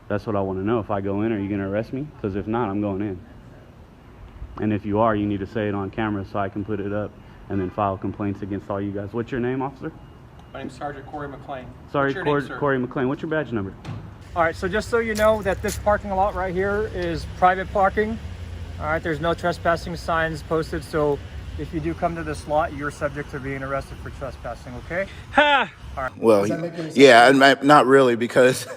That's what I want to know. If I go in, are you going to arrest me? Because if not, I'm going in. And if you are, you need to say it on camera so I can put it up and then file complaints against all you guys. What's your name, officer? My name's Sergeant Corey McLean. Sorry, Corey McLean. What's your badge number? All right, so just so you know that this parking lot right here is private parking. All right, there's no trespassing signs posted, so if you do come to this lot, you're subject to being arrested for trespassing, okay? Ha! All right. Well, yeah, not really, because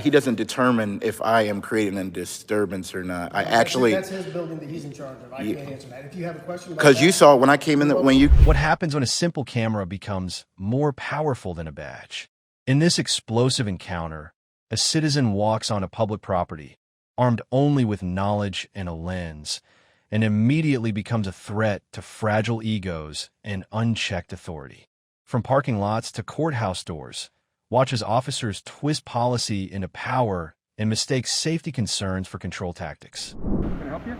he doesn't determine if I am creating a disturbance or not. I actually... That's his building that he's in charge of. I can't answer that. If you have a question about because you saw when I came in, when you... What happens when a simple camera becomes more powerful than a badge? In this explosive encounter, a citizen walks on a public property, armed only with knowledge and a lens, and immediately becomes a threat to fragile egos and unchecked authority. From parking lots to courthouse doors, watch as officers twist policy into power and mistake safety concerns for control tactics. Can I help you?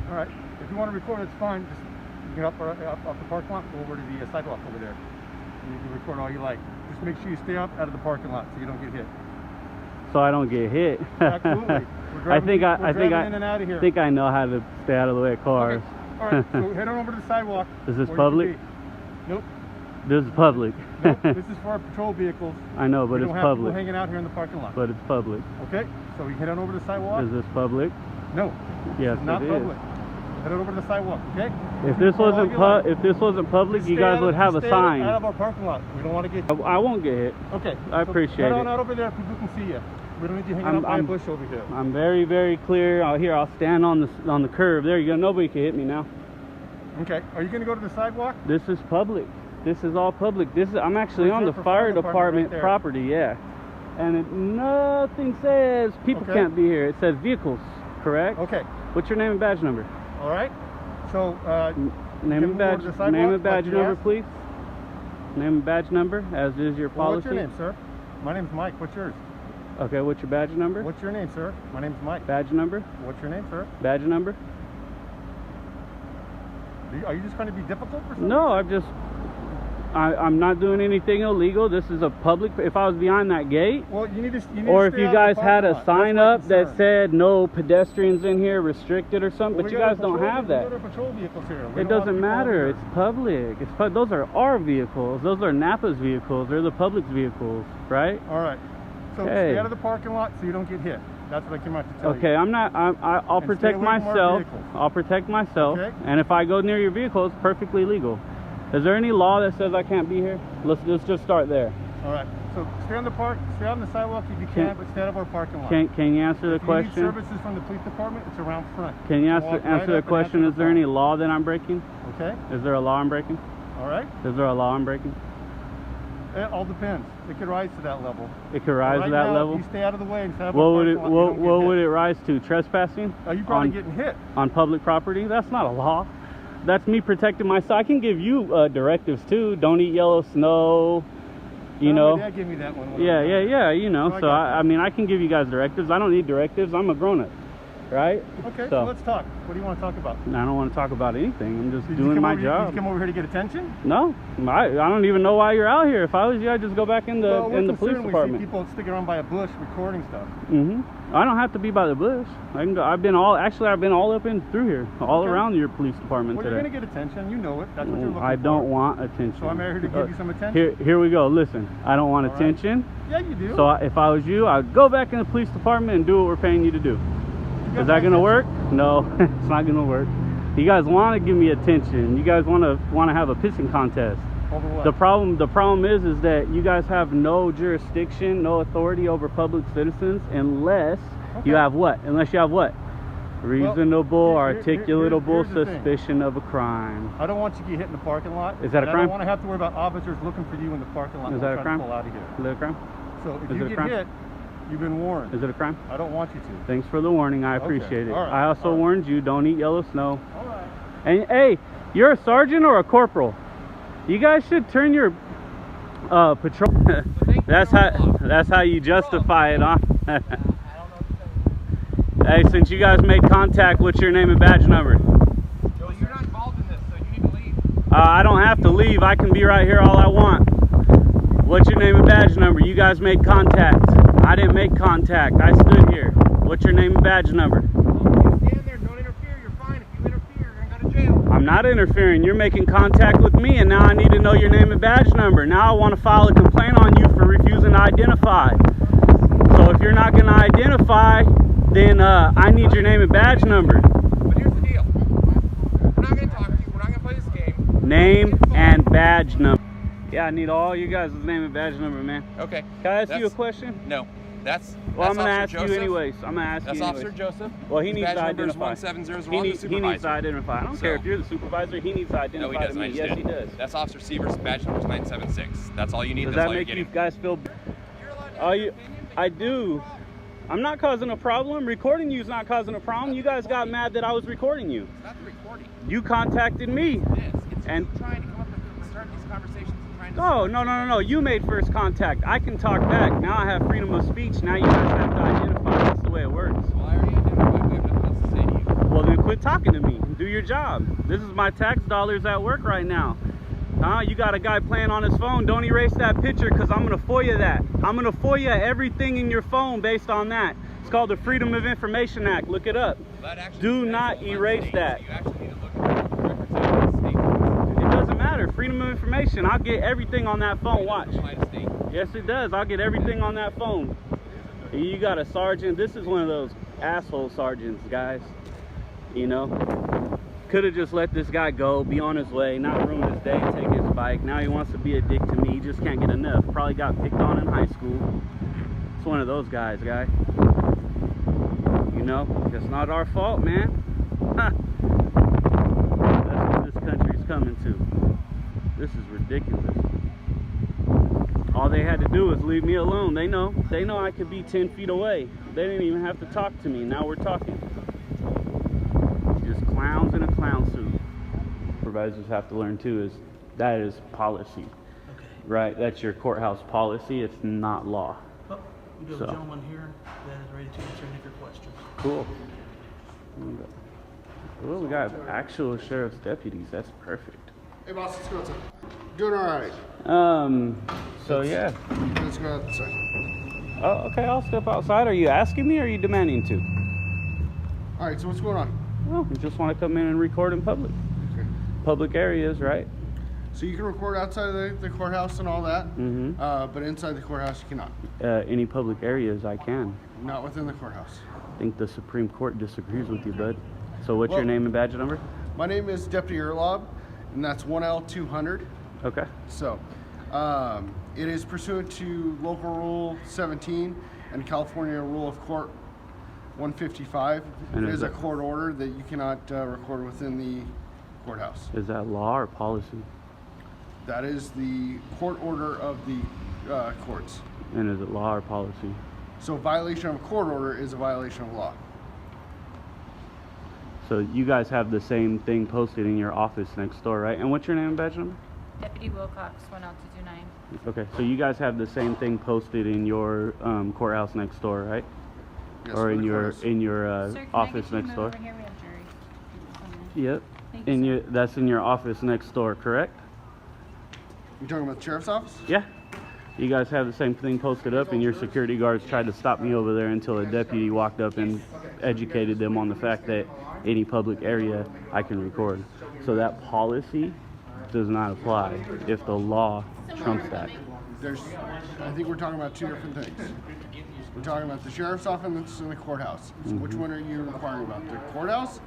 All right. If you want to record, it's fine. Just get off the parking lot, go over to the sidewalk over there. And you can record all you like. Just make sure you stay out of the parking lot so you don't get hit. So I don't get hit. Absolutely. I think I know how to stay out of the way of cars. Okay. All right, so head on over to the sidewalk. Is this public? Nope. This is public. Nope. This is for our patrol vehicles. I know, but it's public. People hanging out here in the parking lot. But it's public. Okay, so you head on over to the sidewalk. Is this public? No. Yes, it's not it public. is. Head on over to the sidewalk. Okay. If this wasn't public, you guys would have a sign. Out of our parking lot. We don't want to get hit. I won't get hit. Okay. I appreciate it. Head on out over there. People can see you. We don't need you hanging out by a bush over here. I'm very, very clear. Out here, I'll stand on the curb. There you go. Nobody can hit me now. Okay. Are you going to go to the sidewalk? This is public. This is all public. I'm actually on the fire department property. Yeah. And nothing says people can't be here. It says vehicles. Correct. Okay. What's your name and badge number? All right. So name and badge number, please. Name and badge number, as is your policy. What's your name, sir? My name's Mike. What's yours? Okay, what's your badge number? What's your name, sir? My name's Mike. Badge number? What's your name, sir? Badge number? Are you just trying to be difficult or something? No, I'm not doing anything illegal. This is a public. If I was behind that gate, well, you need to or if you guys had a sign up that said no pedestrians in here, restricted or something, but you guys don't have that. Patrol vehicles here. It doesn't matter. It's public. Those are our vehicles. Those are Napa's vehicles. They're the public's vehicles, right? All right. So stay out of the parking lot so you don't get hit. That's what I came out to tell you. Okay, I'll protect myself. I'll protect myself. Okay. And if I go near your vehicle, it's perfectly legal. Is there any law that says I can't be here? Let's just start there. All right. So stay on the sidewalk if you can, but stay out of our parking lot. Can you answer the question? If you need services from the police department, it's around front. Can you answer the question? Is there any law that I'm breaking? Okay. Is there a law I'm breaking? All right. Is there a law I'm breaking? It all depends. It could rise to that level. It could rise to that level? If you stay out of the way and stay out of what would it rise to? Trespassing? Are you probably getting hit? On public property? That's not a law. That's me protecting myself. I can give you directives too. Don't eat yellow snow. You know. My dad gave me that one. Yeah. You know. So I mean, I can give you guys directives. I don't need directives. I'm a grown-up, right? Okay. So let's talk. What do you want to talk about? I don't want to talk about anything. I'm just doing my job. Did you come over here to get attention? No. I don't even know why you're out here. If I was you, I'd just go back in the police department. We see people sticking around by a bush recording stuff. I don't have to be by the bush. I can go. I've been all up and through here, all around your police department today. You're gonna get attention. You know it. That's what you're looking for. I don't want attention. So I'm here to give you some attention. Here we go. Listen, I don't want attention. Yeah, you do. So if I was you, I'd go back in the police department and do what we're paying you to do. Is that gonna work? No, it's not gonna work. You guys want to give me attention. You guys want to have a pissing contest. Over what? The problem is that you guys have no jurisdiction, no authority over public citizens unless you have what? Reasonable, articulable suspicion of a crime. I don't want you to get hit in the parking lot. Is that a crime? I don't want to have to worry about officers looking for you in the parking lot. Is that a crime? Pull out of here. Is that a crime? So if you get hit, you've been warned. Is it a crime? I don't want you to. Thanks for the warning. I appreciate it. All right. I also warned you, don't eat yellow snow. All right. And hey, you're a sergeant or a corporal? You guys should turn your patrol. That's how you justify it, huh? Hey, since you guys made contact, what's your name and badge number? Joe, you're not involved in this, so you need to leave. I don't have to leave. I can be right here all I want. What's your name and badge number? You guys made contact. I didn't make contact. I stood here. What's your name and badge number? Stand there, don't interfere, you're fine. If you interfere, you're gonna go to jail. I'm not interfering. You're making contact with me, and now I need to know your name and badge number. Now I want to file a complaint on you for refusing to identify. So if you're not going to identify, then I need your name and badge number. But here's the deal. We're not gonna talk to you, we're not gonna play this game. Name and badge number. Yeah, I need all you guys' name and badge number, man. Okay. Can I ask you a question? No. Well, I'm going to ask Officer you anyways. I'm going to ask That's you Officer anyways. Joseph. Well, he His needs badge to number is identify. 1700. He needs to identify. I don't care if you're the supervisor. He needs to identify. No, he doesn't. to me. I just Yes, did. he does. That's Officer Seaver's badge number is 976. That's all you need. Does That's that all you're make you getting. guys feel? I do. I'm not causing a problem. Recording you is not causing a problem. You guys got mad that I was recording you. It's not the recording. You contacted me. It's And you trying to come up with start these conversations and trying to. No. You made first contact. I can talk back. Now I have freedom of speech. Now you guys have to identify. That's the way it works. Well, I already identified. We have nothing else to say to you. Well, then quit talking to me. Do your job. This is my tax dollars at work right now. You got a guy playing on his phone. Don't erase that picture because I'm going to FOIA that. I'm going to FOIA everything in your phone based on that. It's called the Freedom of Information Act. Look it up. Do not erase that. You actually need to look at the records of the state. It doesn't matter. Freedom of information. I'll get everything on that phone. Watch. Apply to state. Yes, it does. I'll get everything on that phone. You got a sergeant. This is one of those asshole sergeants, guys. You know, could have just let this guy go, be on his way, not ruin his day, take his bike. Now he wants to be a dick to me. He just can't get enough. Probably got picked on in high school. It's one of those guys, guy. You know, it's not our fault, man. That's what this country's coming to. This is ridiculous. All they had to do was leave me alone. They know I could be 10 feet away. They didn't even have to talk to me. Now we're talking. Just clowns in a clown suit. Supervisors have to learn too is that is policy. Okay. Right? That's your courthouse policy. It's not law. Oh, we do have a gentleman here that is ready to answer any of your questions. Cool. Well, we got actual sheriff's deputies. That's perfect. Hey boss, let's go outside. Doing all right. So yeah. Let's go outside. Oh, okay, I'll step outside. Are you asking me or are you demanding to? All right, so what's going on? Well, we just want to come in and record in public. Okay. Public areas, right? So you can record outside of the courthouse and all that, but inside the courthouse you cannot. Any public areas I can. Not within the courthouse. I think the Supreme Court disagrees with you, bud. So what's your name and badge number? My name is Deputy Erlob, and that's 1L200. Okay. So, it is pursuant to Local Rule 17 and California Rule of Court 155. And it is is a that- court order that you cannot record within the courthouse. Is that law or policy? That is the court order of the courts. And is it law or policy? So violation of a court order is a violation of law. So you guys have the same thing posted in your office next door, right? And what's your name and badge number? Deputy Wilcox, 1L229. Okay, so you guys have the same thing posted in your courthouse next door, right? Yes, Or for in the your courthouse. Sir, can office I get you to next move door. over here? We have jury. Coming in. Yep. Thank you, sir. That's in your office next door, correct? You talking about the sheriff's office? Yeah. You guys have the same thing posted up, and your security guards tried to stop me over there until a deputy walked up and educated them on the fact that any public area I can record. So that policy does not apply if the law trumps that. I think we're talking about two different things. We're talking about the sheriff's office and the courthouse. So which one are you inquiring about, the courthouse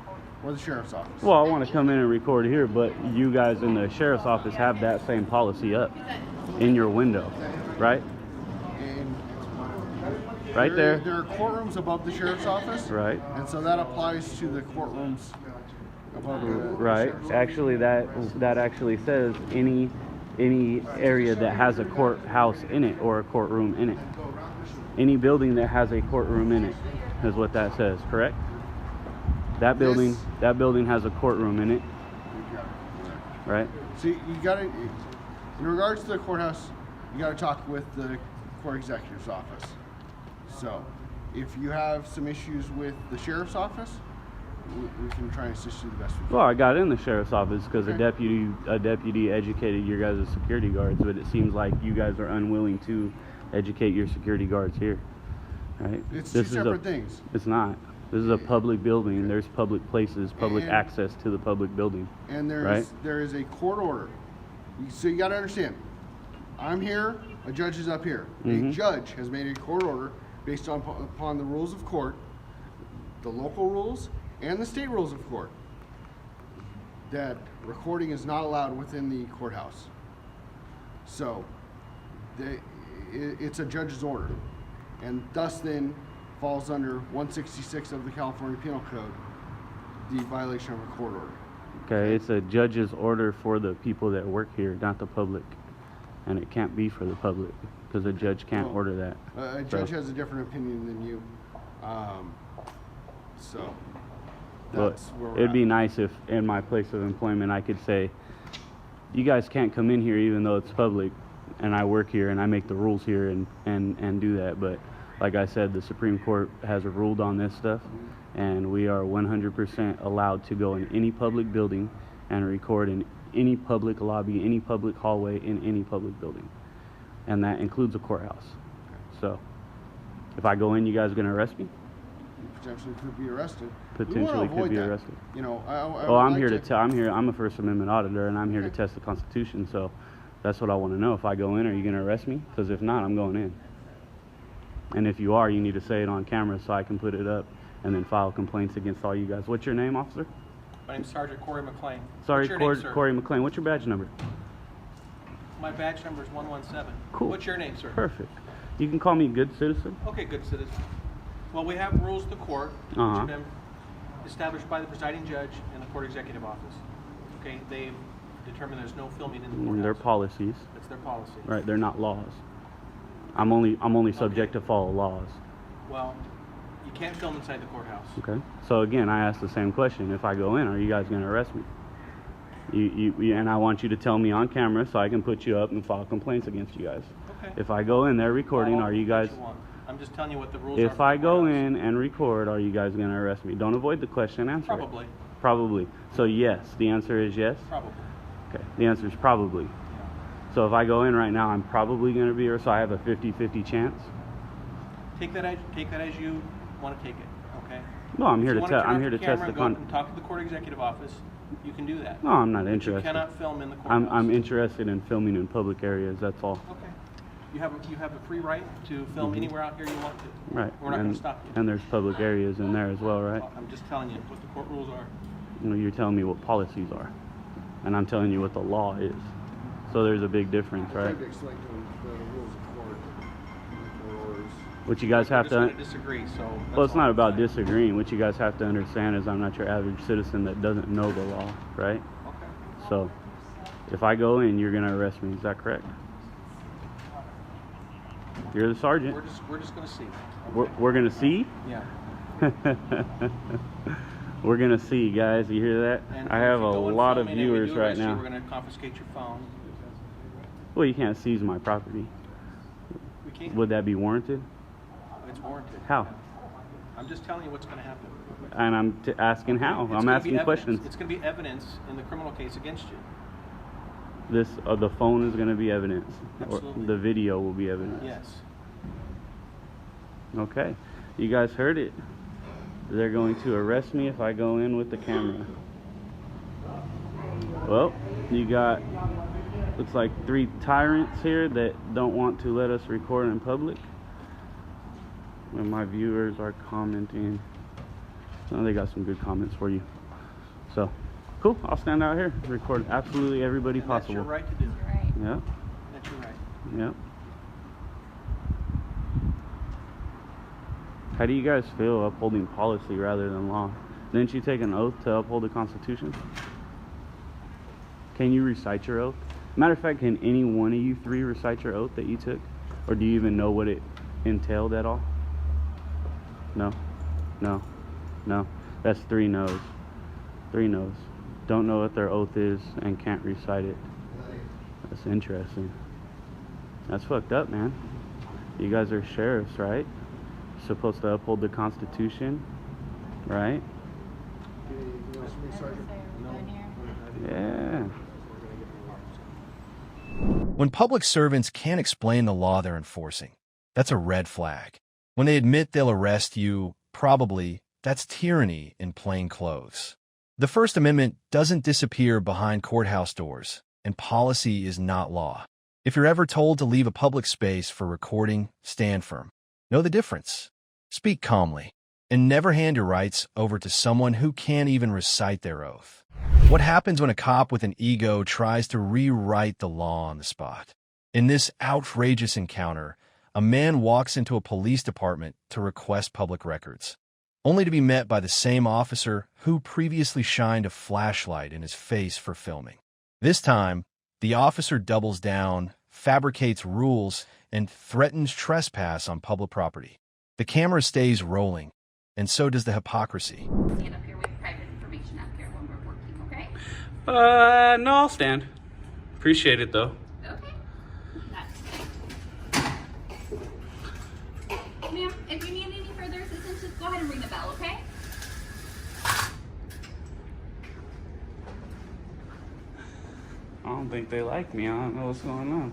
or the sheriff's office? Well, I want to come in and record here, but you guys in the sheriff's office have that same policy up in your window, right? And Right there. There are courtrooms above the sheriff's office. Right. And so that applies to the courtrooms above the Right. sheriff's Actually, that actually says any area that has a courthouse in it or a courtroom in it. Any building that has a courtroom in it is what that says, correct? That building has a courtroom in it, right? See, you gotta, in regards to the courthouse, you gotta talk with the court executive's office. So, if you have some issues with the sheriff's office, we can try and assist you the best we can. Well, I got in the sheriff's office because Okay. a deputy educated your guys' security guards, but it seems like you guys are unwilling to educate your security guards here, right? It's This two is separate things. It's not. This is a public building. There's public places, public And- access to the public building. And Right. there is a court order. So you got to understand, I'm here, a judge is up here. Mhm. A judge has made a court order based upon the rules of court, the local rules, and the state rules of court, that recording is not allowed within the courthouse. So it's a judge's order, and thus then falls under 166 of the California Penal Code, the violation of a court order. Okay, it's a judge's order for the people that work here, not the public, and it can't be for the public because a judge can't Well, order that. A judge has a different opinion than you, so But that's where we're it'd be at. nice if in my place of employment I could say, you guys can't come in here even though it's public and I work here and I make the rules here and do that. But like I said, the Supreme Court has ruled on this stuff and we are 100% allowed to go in any public building and record in any public lobby, any public hallway, in any public building. And that includes a courthouse. So if I go in, you guys gonna arrest me? You potentially could be arrested. We wanna Potentially could avoid be that. arrested. You know, I Well, would I'm like here to tell. I'm a First Amendment auditor, and I'm here to test the Constitution. So that's what I want to know. If I go in, are you going to arrest me? Because if not, I'm going in. And if you are, you need to say it on camera so I can put it up and then file complaints against all you guys. What's your name, officer? My name's Sergeant Corey McLean. Sorry, What's your name, sir? Corey McLean. What's your badge number? My badge number is 117. Cool. What's your name, sir? Perfect. You can call me good citizen. Okay, good citizen. Well, we have rules of the court, which Uh-huh. have been established by the presiding judge and the court executive office. Okay, they've determined there's no filming in the courthouse. Their policies, That's their policy. right? They're not laws. I'm only subject to follow laws. Well, you can't film inside the courthouse. Okay. So again, I asked the same question. If I go in, are you guys going to arrest me? And I want you to tell me on camera so I can put you up and file complaints against you guys. Okay. If I go in there recording, Well, are you what guys? want. I'm just telling you what the rules are. If for I the go courthouse. in and record, are you guys going to arrest me? Don't avoid the question. Answer it. Probably. Probably. So yes. The answer is yes. Probably. Okay. The answer is probably. Yeah. So if I go in right now, I'm probably going to be arrested. So I have a 50-50 chance. Take that as you want to take it. Okay. No, I'm here If to you wanna test. turn I'm off here to your test camera the and go con. and talk to the court executive office. You can do that. No, I'm not But interested. you cannot film in the courthouse. I'm interested in filming in public areas. That's all. Okay. You have a free right to film anywhere out here you want to. Right. We're not going and, to stop you. and there's public areas in there as well, right? I'm just telling you what the court rules are. You know, you're telling me what policies are, and I'm telling you what the law is. So there's a big difference, I right? tried to explain to them the rules of court, the court orders. What you guys We're have just to. going to disagree. So. that's Well, it's all not I'm about saying. disagreeing. What you guys have to understand is I'm not your average citizen that doesn't know the law, right? Okay. So if I go in, you're gonna arrest me. Is that correct? You're the sergeant. We're just going to see. We're gonna see. Yeah. We're gonna see, guys. You hear that? And I if have you a go and lot of film and we viewers do right arrest you, now. We're going to confiscate your phone. Well, you can't seize my property. We can't. Would that be warranted? It's warranted. How? I'm just telling you what's going to happen. And I'm asking how. It's I'm gonna be asking evidence. questions. It's going to be evidence in the criminal case against you. This the phone is going to be evidence, or Absolutely. the video will be evidence. Yes. Okay, you guys heard it. They're going to arrest me if I go in with the camera. Well, you got looks like 3 tyrants here that don't want to let us record in public. And my viewers are commenting. Oh, they got some good comments for you. So, cool. I'll stand out here, record absolutely everybody And possible. That's your right to do. Right. Yeah. That's your right. Yep. How do you guys feel upholding policy rather than law? Didn't you take an oath to uphold the Constitution? Can you recite your oath? Matter of fact, can any one of you 3 recite your oath that you took? Or do you even know what it entailed at all? No? No? No? That's 3 no's. 3 no's. Don't know what their oath is and can't recite it. That's interesting. That's fucked up, man. You guys are sheriffs, right? Supposed to uphold the Constitution, right? Yeah. When public servants can't explain the law they're enforcing, that's a red flag. When they admit they'll arrest you, probably, that's tyranny in plain clothes. The First Amendment doesn't disappear behind courthouse doors, and policy is not law. If you're ever told to leave a public space for recording, stand firm. Know the difference. Speak calmly, and never hand your rights over to someone who can't even recite their oath. What happens when a cop with an ego tries to rewrite the law on the spot? In this outrageous encounter, a man walks into a police department to request public records, only to be met by the same officer who previously shined a flashlight in his face for filming. This time, the officer doubles down, fabricates rules, and threatens trespass on public property. The camera stays rolling, and so does the hypocrisy. Stand up here with private information up here when we're working, okay? No, I'll stand. Appreciate it, though. Okay. Ma'am, if you need any further assistance, just go ahead and ring the bell, okay? I don't think they like me. I don't know what's going on.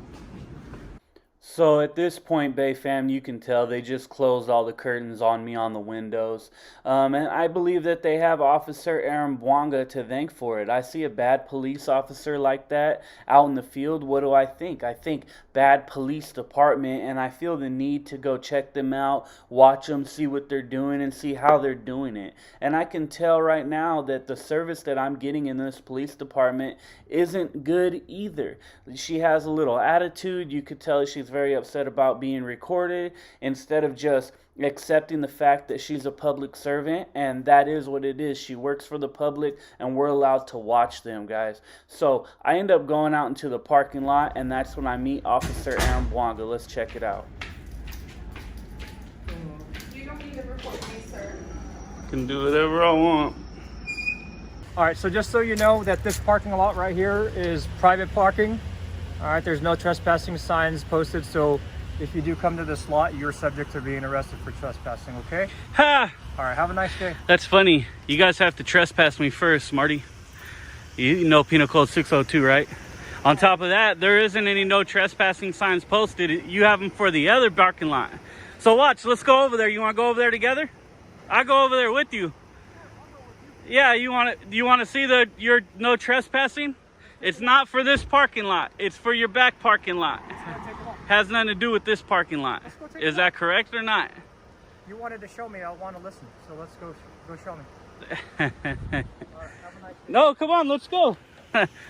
So at this point, Bay Fam, you can tell they just closed all the curtains on me on the windows. And I believe that they have Officer Aaron Bwanga to thank for it. I see a bad police officer like that out in the field. What do I think? I think bad police department, and I feel the need to go check them out, watch them, see what they're doing, and see how they're doing it. And I can tell right now that the service that I'm getting in this police department isn't good either. She has a little attitude. You could tell she's very upset about being recorded instead of just accepting the fact that she's a public servant, and that is what it is. She works for the public, and we're allowed to watch them, guys. So I end up going out into the parking lot, and that's when I meet Officer Aaron Bwanga. Let's check it out. You don't need to report me, sir. Can do whatever I want. All right, so just so you know that this parking lot right here is private parking. All right, there's no trespassing signs posted, so if you do come to this lot, you're subject to being arrested for trespassing, okay? Ha! All right, have a nice day. That's funny. You guys have to trespass me first, Marty. You know Penal Code 602, right? On top of that, there isn't any no trespassing signs posted. You have them for the other parking lot. So watch, let's go over there. You want to go over there together? I'll go over there with you. Yeah, you want to see your no trespassing? It's not for this parking lot. It's for your back parking lot. Has nothing to do with this parking lot. Is that correct or not? You wanted to show me, I want to listen. So let's go show me. No, come on, let's go.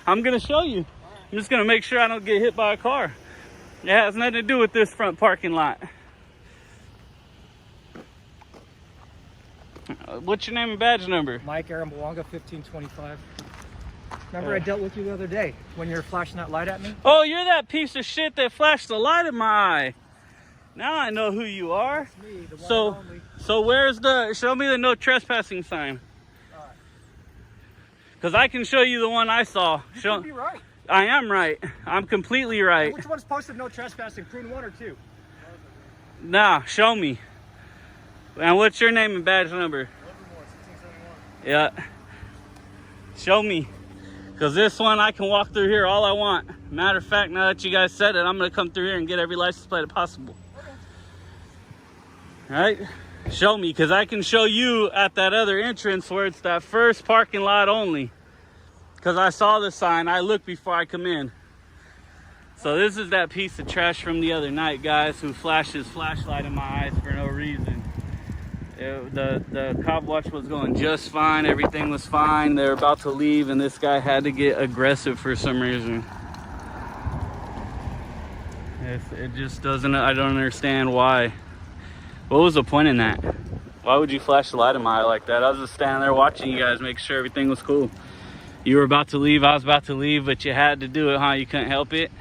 I'm going to show you. I'm just going to make sure I don't get hit by a car. It has nothing to do with this front parking lot. What's your name and badge number? Mike Aaron Bwanga, 1525. Remember I dealt with you the other day when you were flashing that light at me? Oh, you're that piece of shit that flashed the light in my eye. Now I know who you are. That's me, the one and only. So show me the no trespassing sign. Because I can show you the one I saw. You could be right. I am right. I'm completely right. Which one's posted no trespassing, prune 1 or 2? Nah, show me. And what's your name and badge number? Yeah. Show me. Because this one, I can walk through here all I want. Matter of fact, now that you guys said it, I'm going to come through here and get every license plate possible. All right? Show me, because I can show you at that other entrance where it's that first parking lot only. Because I saw the sign. I looked before I come in. So this is that piece of trash from the other night, guys, who flashed his flashlight in my eyes for no reason. The cop watch was going just fine. Everything was fine. They were about to leave, and this guy had to get aggressive for some reason. It just doesn't, I don't understand why. What was the point in that? Why would you flash the light in my eye like that? I was just standing there watching you guys make sure everything was cool. You were about to leave, I was about to leave, but you had to do it, huh? You couldn't help it?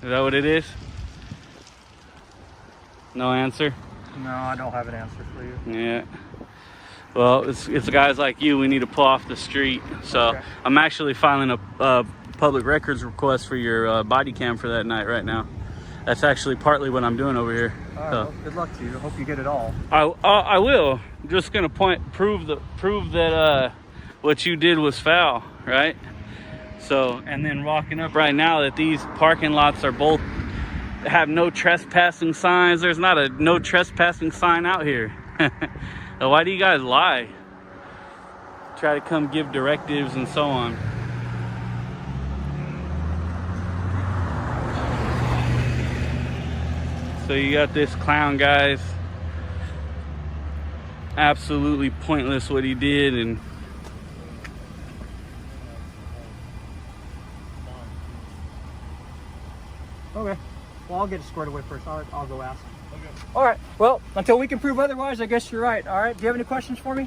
Is that what it is? No answer? No, I don't have an answer for you. Yeah. Well, it's guys like you we need to pull off the street. So okay. I'm actually filing a public records request for your body cam for that night right now. That's actually partly what I'm doing over here. All right, well, good luck to you. I hope you get it all. I will. I'm just gonna prove that what you did was foul, right? So, and then walking up right now that these parking lots are both have no trespassing signs. There's not a no trespassing sign out here. Why do you guys lie? Try to come give directives and so on. So you got this clown, guys. Absolutely pointless what he did, and Okay. Well, I'll get it squared away first. I'll go ask him. Okay. All right. Well, until we can prove otherwise, I guess you're right. All right. Do you have any questions for me?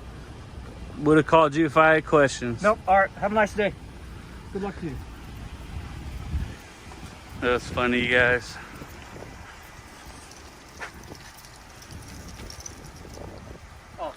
would have called you if I had questions. Nope. All right. Have a nice day. Good luck to you. That's funny, you guys. Oh.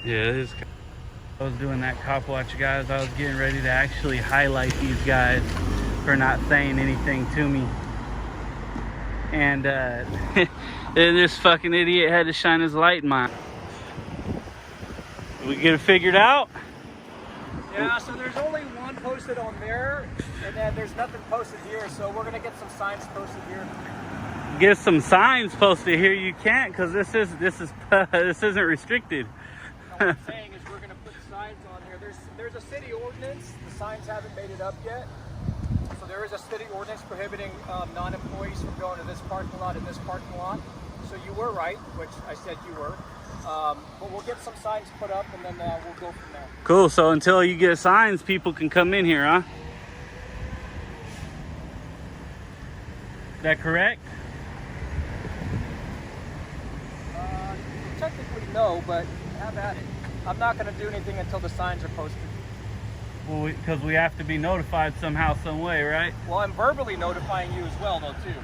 Yeah, this. I was doing that cop watch, guys. I was getting ready to actually highlight these guys for not saying anything to me. And this fucking idiot had to shine his light in mine. We get it figured out? Yeah, so there's only one posted on there, and then there's nothing posted here, so we're gonna get some signs posted here. Get some signs posted here. You can't, because this isn't restricted. What I'm saying is we're gonna put signs on here. There's a city ordinance. The signs haven't made it up yet. So there is a city ordinance prohibiting non-employees from going to this parking lot and this parking lot. So you were right, which I said you were. But we'll get some signs put up, and then we'll go from there. Cool. So until you get signs, people can come in here, huh? Is that correct? Technically no, but have at it. I'm not going to do anything until the signs are posted. Well, because we have to be notified somehow, some way, right? Well, I'm verbally notifying you as well, though, too.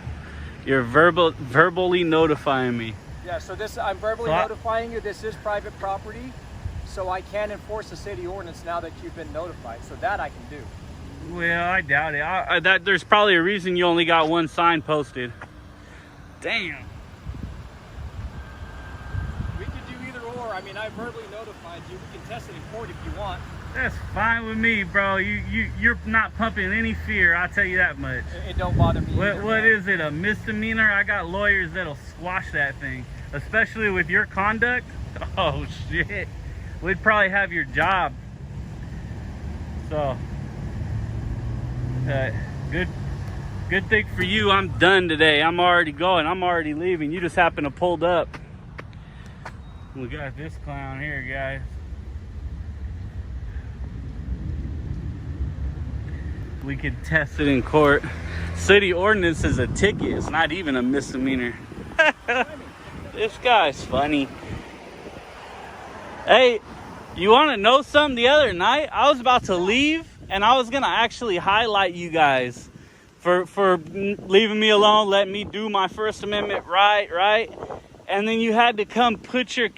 You're verbally notifying me. Yeah, so I'm verbally notifying you. This is private property, so I can enforce the city ordinance now that you've been notified. So that I can do. Well, I doubt it. There's probably a reason you only got one sign posted. Damn. We could do either or. I mean, I verbally notified you. We can test it in court if you want. That's fine with me, bro. You're not pumping any fear. I'll tell you that much. It don't bother me. What is it? A misdemeanor? I got lawyers that'll squash that thing, especially with your conduct. Oh shit, we'd probably have your job. So, good thing for you. I'm done today. I'm already going. I'm already leaving. You just happen to pulled up. We got this clown here, guys. We could test it in court. City ordinance is a ticket. It's not even a misdemeanor. This guy's funny. Hey, you want to know something? The other night, I was about to leave, and I was going to actually highlight you guys for leaving me alone, letting me do my First Amendment right? And then you had to come put your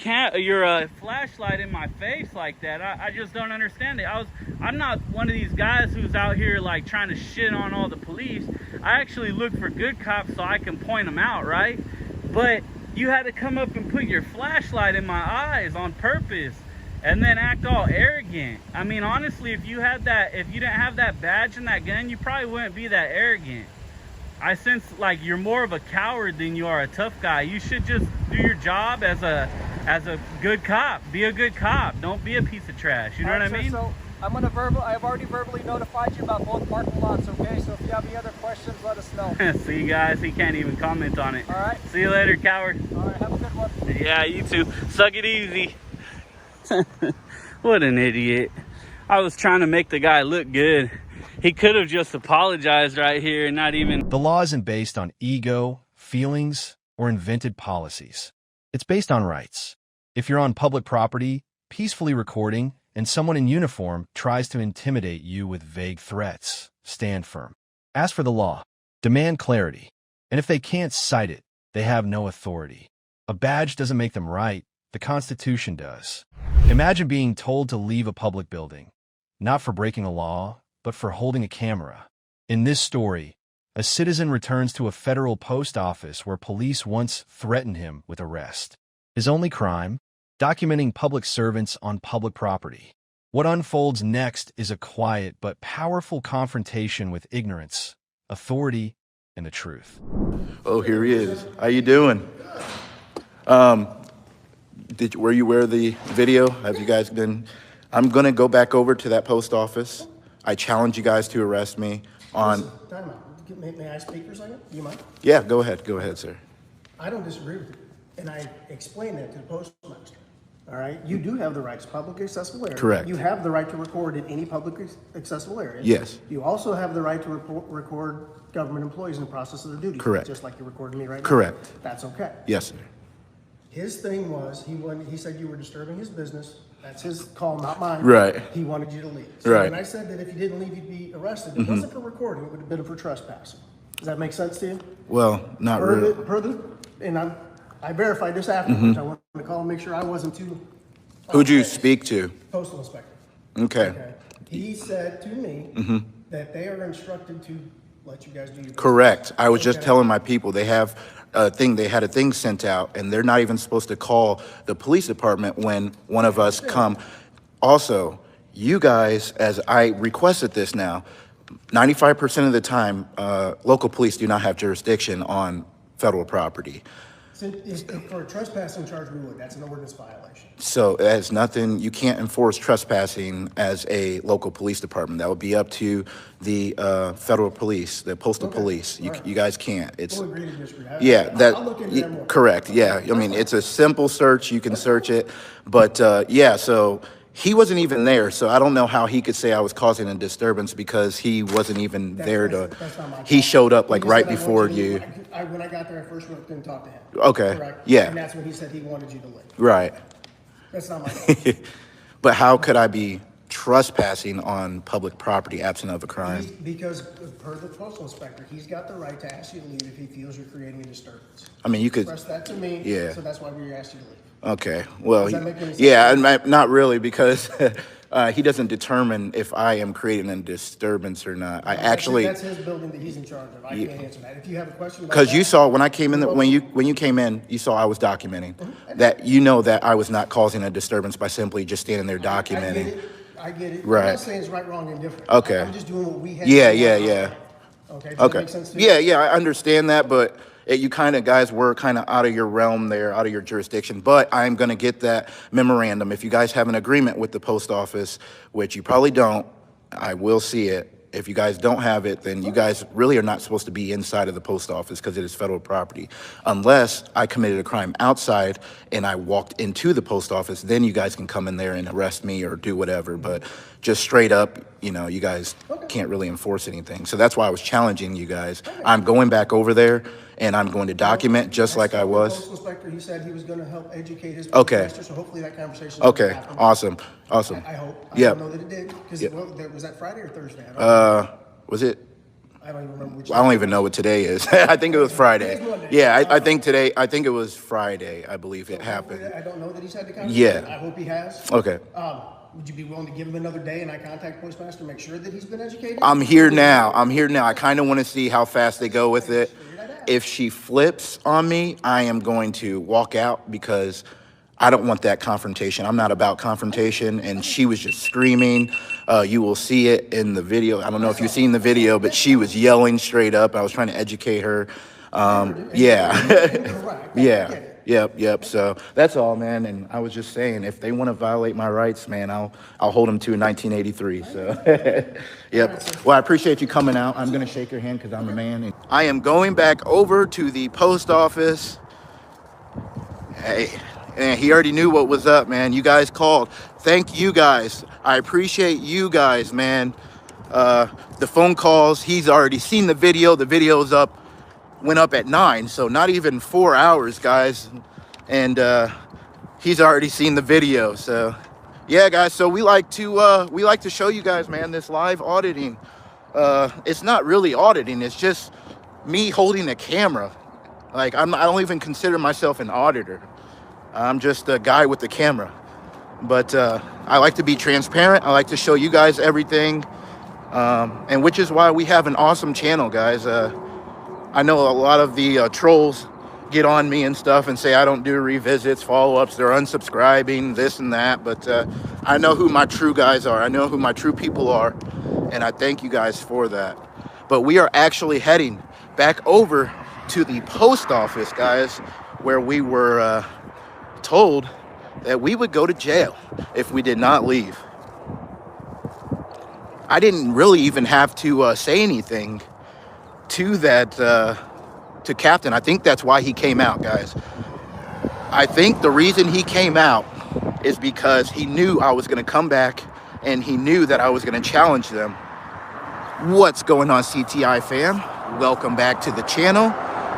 flashlight in my face like that. I just don't understand it. I'm not one of these guys who's out here like trying to shit on all the police. I actually look for good cops so I can point them out, right? But you had to come up and put your flashlight in my eyes on purpose and then act all arrogant. I mean, honestly, if you didn't have that badge and that gun, you probably wouldn't be that arrogant. I sense like you're more of a coward than you are a tough guy. You should just do your job as a good cop. Be a good cop. Don't be a piece of trash. You know what I mean? So I've already verbally notified you about both parking lots, okay? So if you have any other questions, let us know. See, guys, he can't even comment on it. All right. See you later, coward. All right, have a good one. Yeah, you too. Suck it easy. What an idiot. I was trying to make the guy look good. He could have just apologized right here and not even... The law isn't based on ego, feelings, or invented policies. It's based on rights. If you're on public property, peacefully recording, and someone in uniform tries to intimidate you with vague threats, stand firm. Ask for the law. Demand clarity. And if they can't cite it, they have no authority. A badge doesn't make them right. The Constitution does. Imagine being told to leave a public building, not for breaking a law, but for holding a camera. In this story, a citizen returns to a federal post office where police once threatened him with arrest. His only crime? Documenting public servants on public property. What unfolds next is a quiet but powerful confrontation with ignorance, authority, and the truth. Oh, here he is. How you doing? Were you aware of the video? Have you guys been? I'm gonna go back over to that post office. I challenge you guys to arrest me on. Time out. May I speak for a second? Do you mind? Yeah, go ahead. Go ahead, sir. I don't disagree with you, and I explained that to the postmaster. All right, you do have the right to public accessible area. Correct. You have the right to record in any public accessible area. Yes. You also have the right to record government employees in the process of their duties. Correct. Just like you're recording me right now. Correct. That's okay. Yes, sir. His thing was, he said you were disturbing his business. That's his call, not mine. Right. He wanted you to leave. So Right. when I said that if you didn't leave, you'd be arrested, it wasn't for recording, it would have been for trespassing. Does that make sense to you? Well, not really. And I verified this afterwards. I wanted to call and make sure I wasn't too. Who'd you speak to? Postal inspector. Okay. He said to me that they are instructed to let you guys do your business. Correct. I was just telling my people they have a thing. They had a thing sent out, and they're not even supposed to call the police department when one of us come. Also, you guys, as I requested this now, 95% of the time, local police do not have jurisdiction on federal property. So if for a trespassing charge, we would. That's an ordinance violation. So it has nothing, you can't enforce trespassing as a local police department. That would be up to the federal police, the postal police. You guys can't. It's We'll agree to disagree. yeah, I'll look into that more. correct. Yeah, I mean it's a simple search. You can search it, but yeah. So he wasn't even there. So I don't know how he could say I was causing a disturbance because he wasn't even there to. That's not my fault. He showed up like He right said, before "I want you. When I got there, I first went and talked to him. Okay. Correct? Yeah. And that's when he said he wanted you to leave. Right. That's not my fault. But how could I be trespassing on public property absent of a crime? Because per the postal inspector, he's got the right to ask you to leave if he feels you're creating a disturbance. I mean, you could. Express that to me. Yeah. So that's why we asked you to leave. Okay. Well, Does that make any sense? yeah, not really because he doesn't determine if I am creating a disturbance or not. I actually. That's his building that he's in charge of. I can't answer that. If you have a question about Because you that- saw when I came in, when you came in, you saw I was documenting that. You know that I was not causing a disturbance by simply just standing there documenting. I get it. Right. I'm not saying it's right, wrong, and different. Okay. I'm just doing what we have. Yeah, to do. yeah, yeah. Okay. Does that Okay. make sense to you? Yeah, I understand that, but you kind of guys were kind of out of your realm there, out of your jurisdiction. But I'm going to get that memorandum. If you guys have an agreement with the post office, which you probably don't, I will see it. If you guys don't have it, then you guys really are not supposed to be inside of the post office because it is federal property. Unless I committed a crime outside and I walked into the post office, then you guys can come in there and arrest me or do whatever. But just straight up, you know, you guys can't really enforce anything. So that's why I was challenging you guys. I'm going back over there and I'm going to document just like I The was. postal inspector, he said he was going to help educate his Okay. postmaster, so hopefully that conversation. Okay, happened. awesome. I hope. I Yeah. don't know that it did. Because was that Friday or Thursday? Was it? I don't even remember which. I don't even know what today is. I think it was Friday. Today's Monday. Yeah, I think today, I think it was Friday, I believe it happened. I don't know that he's had the conversation. Yeah. I hope he has. Okay. Would you be willing to give him another day and I contact postmaster, make sure that he's been educated? I'm here now. I kind of want to see how fast they go with it. If she flips on me, I am going to walk out because I don't want that confrontation. I'm not about confrontation. And she was just screaming. You will see it in the video. I don't know if you've seen the video, but she was yelling straight up. I was trying to educate her. Yeah. Yeah. Yep. So that's all, man. And I was just saying, if they want to violate my rights, man, I'll hold them to 1983. So, yep. Well, I appreciate you coming out. I'm going to shake your hand because I'm a man. I am going back over to the post office. Hey, and he already knew what was up, man. You guys called. Thank you guys. I appreciate you guys, man. The phone calls, he's already seen the video. The video's up. Went up at 9, so not even 4 hours, guys. And he's already seen the video. So Yeah, guys, so we like to show you guys, man, this live auditing. It's not really auditing, it's just me holding a camera. Like, I don't even consider myself an auditor. I'm just a guy with the camera. But I like to be transparent. I like to show you guys everything. And which is why we have an awesome channel, guys. I know a lot of the trolls get on me and stuff and say I don't do revisits, follow-ups, they're unsubscribing, this and that. But I know who my true guys are. I know who my true people are. And I thank you guys for that. But we are actually heading back over to the post office, guys, where we were told that we would go to jail if we did not leave. I didn't really even have to say anything to that, to Captain. I think that's why he came out, guys. I think the reason he came out is because he knew I was going to come back and he knew that I was going to challenge them. What's going on, CTI fam? Welcome back to the channel.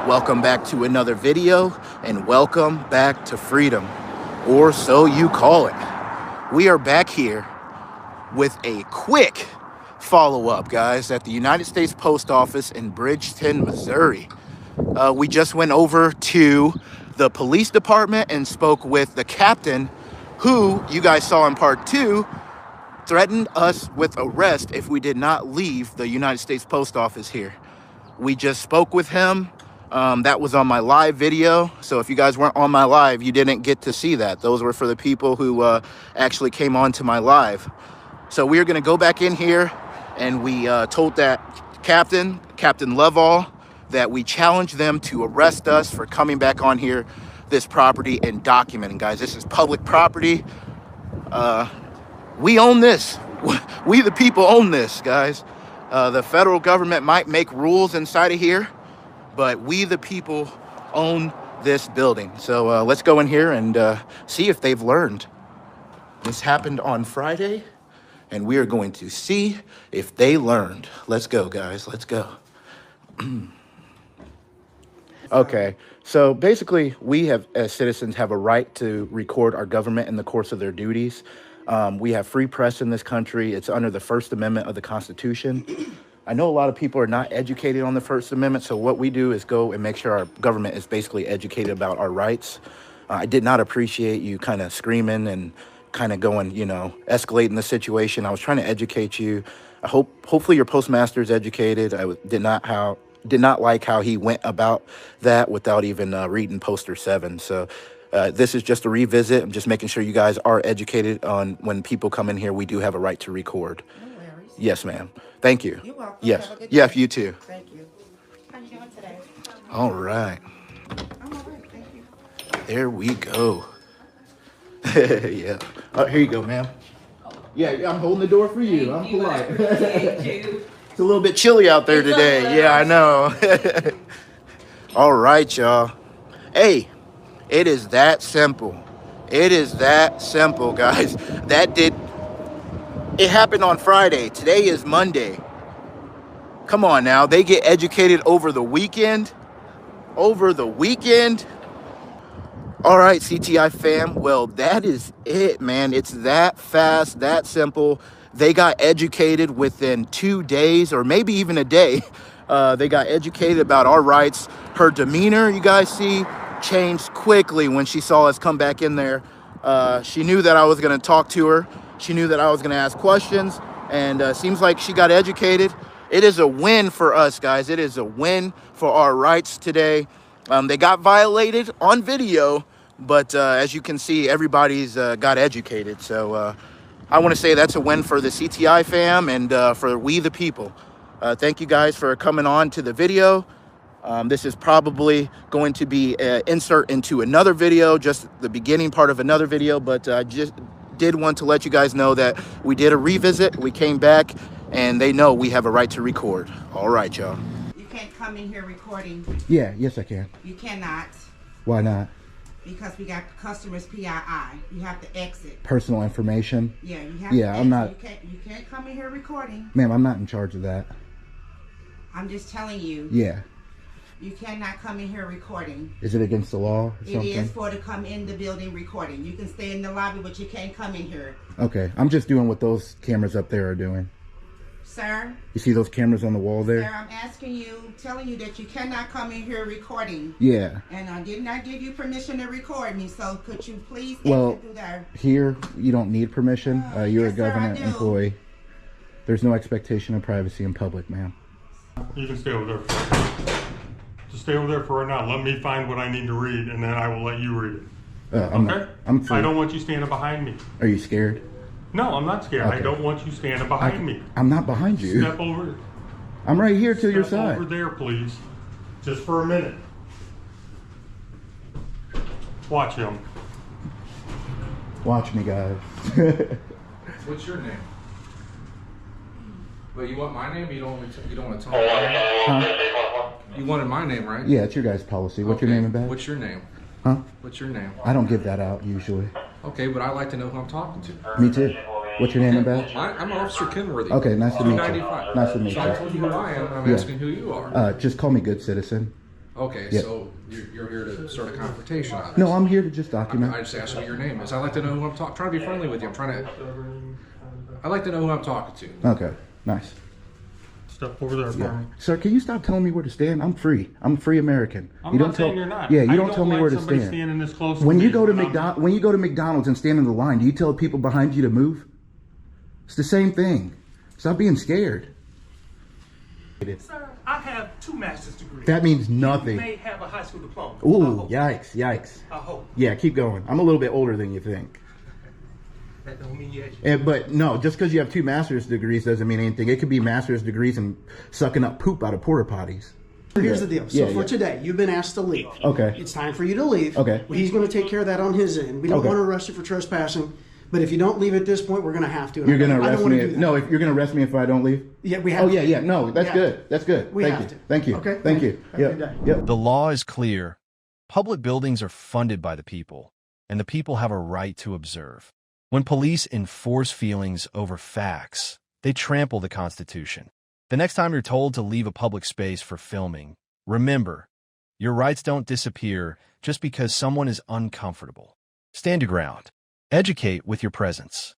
Welcome back to another video, and welcome back to freedom, or so you call it. We are back here with a quick follow-up, guys, at the United States Post Office in Bridgeton, Missouri. We just went over to the police department and spoke with the captain, who you guys saw in part 2, threatened us with arrest if we did not leave the United States Post Office here. We just spoke with him. That was on my live video. So if you guys weren't on my live, you didn't get to see that. Those were for the people who actually came on to my live. So we're going to go back in here, and we told that Captain Lovall, that we challenged them to arrest us for coming back on here, this property, and documenting. Guys, this is public property. We own this. We the people own this, guys. The federal government might make rules inside of here, but we the people own this building. So let's go in here and see if they've learned. This happened on Friday, and we are going to see if they learned. Let's go, guys. Let's go. Okay, so basically we have, as citizens, have a right to record our government in the course of their duties. We have free press in this country. It's under the First Amendment of the Constitution. I know a lot of people are not educated on the First Amendment, so what we do is go and make sure our government is basically educated about our rights. I did not appreciate you kind of screaming and kind of going, you know, escalating the situation. I was trying to educate you. Hopefully your postmaster is educated. I did not like how he went about that without even reading Poster 7. So this is just a revisit. I'm just making sure you guys are educated on when people come in here, we do have a right to record. No worries. Yes, ma'am. Thank you. You're welcome. Yes. Have a good Yeah, day. you too. Thank you. How you doing today? All right. I'm all right, thank you. There we go. Yeah. Oh, here you go, ma'am. Yeah, I'm holding the door for you. I'm polite. It's a little bit chilly out there today. Yeah, I know. All right, y'all. Hey, it is that simple. It is that simple, guys. It happened on Friday. Today is Monday. Come on now. They get educated over the weekend. Over the weekend. All right, CTI fam. Well, that is it, man. It's that fast, that simple. They got educated within 2 days or maybe even a day. They got educated about our rights. Her demeanor, you guys see, changed quickly when she saw us come back in there. She knew that I was going to talk to her. She knew that I was going to ask questions, and seems like she got educated. It is a win for us, guys. It is a win for our rights today. They got violated on video, but as you can see, everybody's got educated. So I want to say that's a win for the CTI fam and for we the people. Thank you guys for coming on to the video. This is probably going to be an insert into another video, just the beginning part of another video, but I just did want to let you guys know that we did a revisit. We came back, and they know we have a right to record. All right, y'all. You can't come in here recording. Yeah, yes, I can. You cannot. Why not? Because we got customers PII. You have to exit. Personal information? Yeah, you have Yeah, to I'm exit. not. You can't come in here recording. Ma'am, I'm not in charge of that. I'm just telling you. Yeah. You cannot come in here recording. Is it against the law or It something? is for to come in the building recording. You can stay in the lobby, but you can't come in here. Okay, I'm just doing what those cameras up there are doing. Sir? You see those cameras on the wall there? Sir, I'm asking you, telling you that you cannot come in here recording. Yeah. And I did not give you permission to record me, so could you please Well, exit through there? here, you don't need permission. You're yes, a sir, I government do. employee. There's no expectation of privacy in public, ma'am. You can stay over there for right now. Just stay over there for right now. Let me find what I need to read, and then I will let you read it. Okay? I'm free. I don't want you standing behind me. Are you scared? No, I'm not scared. I Okay. don't want you standing behind me. I'm not behind you. Step over. I'm right here to your Step side. over there, please. Just for a minute. Watch him. Watch me, guys. What's your name? But you want my name? You don't want to tell me my name? Huh? You wanted my name, right? Yeah, it's your guys' policy. What's your Okay. name and badge? What's your name? Huh? What's your name? I don't give that out usually. Okay, but I like to know who I'm talking to. Me too. What's your name and badge? I'm Officer Kenworthy. Okay, nice to meet you. 295. Nice to meet So I you. told you who I am, and I'm Yeah. asking who you are. Just call me good citizen. Okay, Yeah. so you're here to start a confrontation on this. No, I'm here to just document. I just asked what your name is. I like to know who I'm trying to be friendly with you. I like to know who I'm talking to. Okay, nice. Step over there for Yeah. me. Sir, can you stop telling me where to stand? I'm free. I'm a free American. I'm not saying you're not. Yeah, you I don't tell me like where to somebody stand. standing this close When to you me, go to but I'm- when you go to McDonald's and stand in the line, do you tell people behind you to move? It's the same thing. Stop being scared. Sir, I have 2 master's degrees. That means nothing. You may have a high school diploma. I Ooh, hope. yikes, yikes. I hope. Yeah, keep going. I'm a little bit older than you think. That don't mean you educated. But no, just because you have 2 master's degrees doesn't mean anything. It could be master's degrees in sucking up poop out of porta potties. Here's the deal. So Yeah, for yeah. today, you've been asked to leave. Okay. It's time for you to leave. Okay. Well, he's going to take care of that on his end. We don't Okay. want to arrest you for trespassing, but if you don't leave at this point, we're going to have to. And You're gonna I don't arrest wanna me. do that. No, if you're gonna arrest me if I don't leave. Yeah, we have Oh to. yeah, yeah. No, that's We have good. to. That's good. We Thank have you. to. Thank you. Okay. Thank you. Have a good Yep. day. Yep. The law is clear. Public buildings are funded by the people, and the people have a right to observe. When police enforce feelings over facts, they trample the Constitution. The next time you're told to leave a public space for filming, remember, your rights don't disappear just because someone is uncomfortable. Stand your ground. Educate with your presence.